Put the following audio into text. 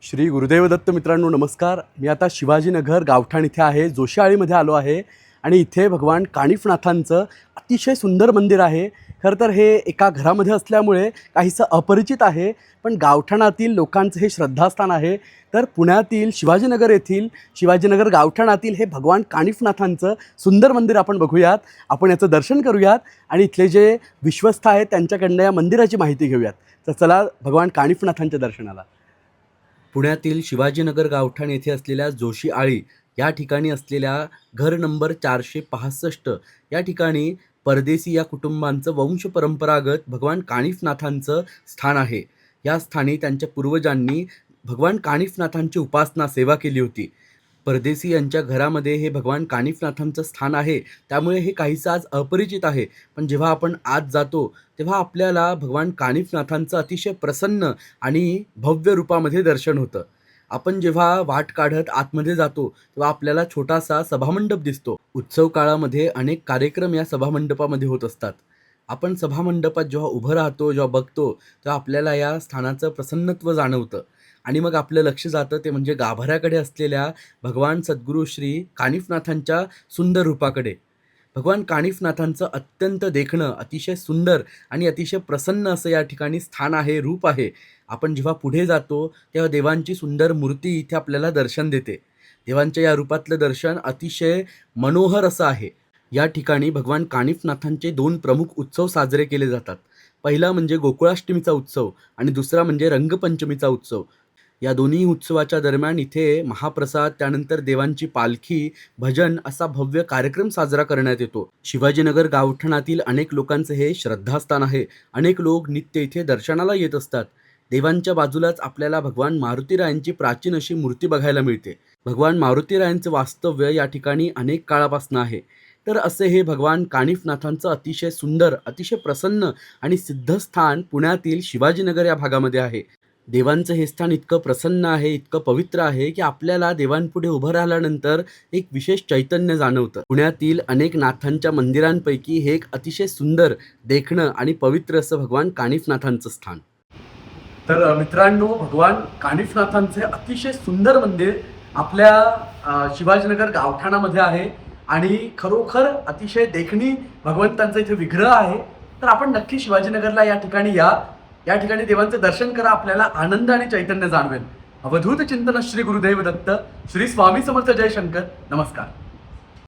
श्री गुरुदेव दत्त मित्रांनो नमस्कार. मी आता शिवाजीनगर गावठाण इथे आहे, जोशीआळीमध्ये आलो आहे आणि इथे भगवान कानिफनाथांचं अतिशय सुंदर मंदिर आहे. खरं तर हे एका घरामध्ये असल्यामुळे काहीसं अपरिचित आहे, पण गावठाणातील लोकांचं हे श्रद्धास्थान आहे. तर पुण्यातील शिवाजीनगर येथील शिवाजीनगर गावठाणातील हे भगवान कानिफनाथांचं सुंदर मंदिर आपण बघूयात, आपण याचं दर्शन करूयात आणि इथले जे विश्वस्थ आहेत त्यांच्याकडनं या मंदिराची माहिती घेऊयात. तर चला भगवान कानिफनाथांच्या दर्शनाला. पुण्यातील शिवाजीनगर गावठाण येथे असलेल्या जोशीआळी या ठिकाणी असलेल्या घर नंबर 465 या ठिकाणी परदेशी या कुटुंबांचं वंशपरंपरागत भगवान कानिफनाथांचं स्थान आहे. या स्थानी त्यांच्या पूर्वजांनी भगवान कानिफनाथांची उपासना सेवा केली होती. परदेशी यांच्या घरामध्ये हे भगवान कानिफनाथांचं स्थान आहे, त्यामुळे हे काहीसं आज अपरिचित आहे. पण जेव्हा आपण आत जातो तेव्हा आपल्याला भगवान कानिफनाथांचं अतिशय प्रसन्न आणि भव्य रूपामध्ये दर्शन होतं. आपण जेव्हा वाट काढत आतमध्ये जातो तेव्हा आपल्याला छोटासा सभामंडप दिसतो. उत्सव काळामध्ये अनेक कार्यक्रम या सभामंडपामध्ये होत असतात. आपण सभामंडपात जेव्हा उभं राहतो, जेव्हा बघतो तेव्हा आपल्याला या स्थानाचं प्रसन्नत्व जाणवतं आणि मग आपलं लक्ष जातं ते म्हणजे गाभाऱ्याकडे असलेल्या भगवान सद्गुरू श्री कानिफनाथांच्या सुंदर रूपाकडे. भगवान कानिफनाथांचं अत्यंत देखणं अतिशय सुंदर आणि अतिशय प्रसन्न असं या ठिकाणी स्थान आहे, रूप आहे. आपण जेव्हा पुढे जातो तेव्हा देवांची सुंदर मूर्ती इथे आपल्याला दर्शन देते. देवांच्या या रूपातलं दर्शन अतिशय मनोहर असं आहे. या ठिकाणी भगवान कानिफनाथांचे 2 प्रमुख उत्सव साजरे केले जातात. पहिला म्हणजे गोकुळाष्टमीचा उत्सव आणि दुसरा म्हणजे रंगपंचमीचा उत्सव. या दोन्ही उत्सवाच्या दरम्यान इथे महाप्रसाद, त्यानंतर देवांची पालखी, भजन असा भव्य कार्यक्रम साजरा करण्यात येतो. शिवाजीनगर गावठणातील अनेक लोकांचे हे श्रद्धास्थान आहे. अनेक लोक नित्य इथे दर्शनाला येत असतात. देवांच्या बाजूलाच आपल्याला भगवान मारुतीरायांची प्राचीन अशी मूर्ती बघायला मिळते. भगवान मारुतीरायांचं वास्तव्य या ठिकाणी अनेक काळापासून आहे. तर असे हे भगवान कानिफनाथांचं अतिशय सुंदर, अतिशय प्रसन्न आणि सिद्धस्थान पुण्यातील शिवाजीनगर या भागामध्ये आहे. देवांचं हे स्थान इतकं प्रसन्न आहे, इतकं पवित्र आहे की आपल्याला देवांपुढे उभं राहिल्यानंतर एक विशेष चैतन्य जाणवतं. पुण्यातील अनेक नाथांच्या मंदिरांपैकी हे एक अतिशय सुंदर, देखणं आणि पवित्र असं भगवान कानिफनाथांचं स्थान. तर मित्रांनो, भगवान कानिफनाथांचे अतिशय सुंदर मंदिर आपल्या शिवाजीनगर गावठाणामध्ये आहे आणि खरोखर अतिशय देखणी भगवंतांचा इथे विग्रह आहे. तर आपण नक्की शिवाजीनगरला या ठिकाणी या ठिकाणी देवांचे दर्शन करा, आपल्याला आनंद आणि चैतन्य जाणवेल. अवधूत चिंतन श्री गुरुदेव दत्त. श्री स्वामी समर्थ. जय शंकर. नमस्कार.